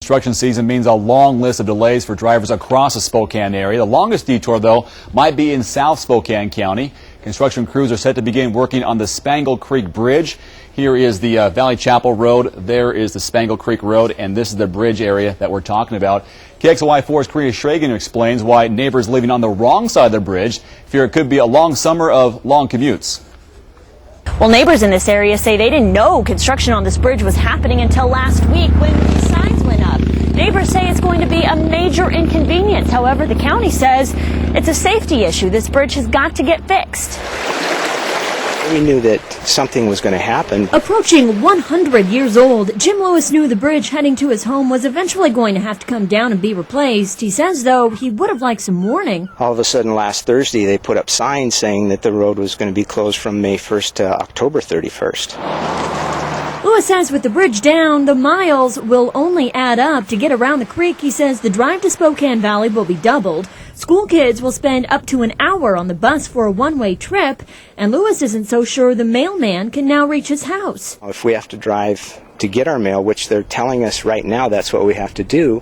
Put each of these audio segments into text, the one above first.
Construction season means a long list of delays for drivers across the Spokane area. The longest detour, though, might be in South Spokane County. Construction crews are set to begin working on the Spangle Creek Bridge. Here is the Valley Chapel Road. There is the Spangle Creek Road, and this is the bridge area that we're talking about. KXLY4's Karina Shagren explains why neighbors living on the wrong side of the bridge fear it could be a long summer of long commutes. Well, neighbors in this area say they didn't know construction on this bridge was happening until last week when the signs went up. Neighbors say it's going to be a major inconvenience. However, the county says it's a safety issue. This bridge has got to get fixed. We knew that something was going to happen. Approaching 100 years old, Jim Lewis knew the bridge heading to his home was eventually going to have to come down and be replaced. He says, though, he would have liked some warning. All of a sudden, last Thursday, they put up signs saying that the road was going to be closed from May 1st to October 31st. Lewis says with the bridge down, the miles will only add up. To get around the creek, he says the drive to Spokane Valley will be doubled. School kids will spend up to an hour on the bus for a one-way trip, and Lewis isn't so sure the mailman can now reach his house. If we have to drive to get our mail, which they're telling us right now that's what we have to do,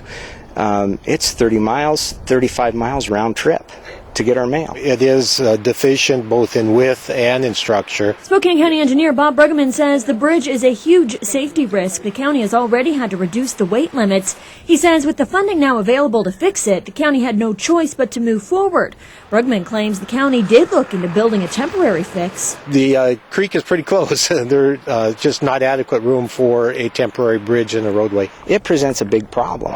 it's 30 miles, 35 miles round trip to get our mail. It is deficient both in width and in structure. Spokane County Engineer Bob Bruggeman says the bridge is a huge safety risk. The county has already had to reduce the weight limits. He says with the funding now available to fix it, the county had no choice but to move forward. Bruggeman claims the county did look into building a temporary fix. The creek is pretty close. There's just not adequate room for a temporary bridge and a roadway. It presents a big problem.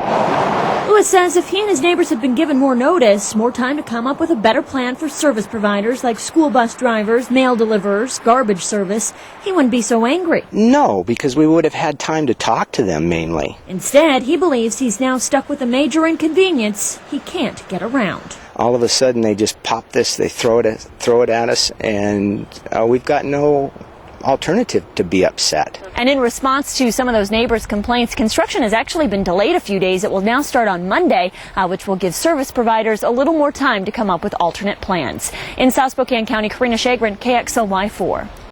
Lewis says if he and his neighbors had been given more notice, more time to come up with a better plan for service providers like school bus drivers, mail deliverers, garbage service, he wouldn't be so angry. No, because we would have had time to talk to them mainly. Instead, he believes he's now stuck with a major inconvenience he can't get around. All of a sudden, they just pop this, they throw it at us, and we've got no alternative to be upset. And in response to some of those neighbors' complaints, construction has actually been delayed a few days. It will now start on Monday, which will give service providers a little more time to come up with alternate plans. In South Spokane County, Karina Shagren, KXLY4.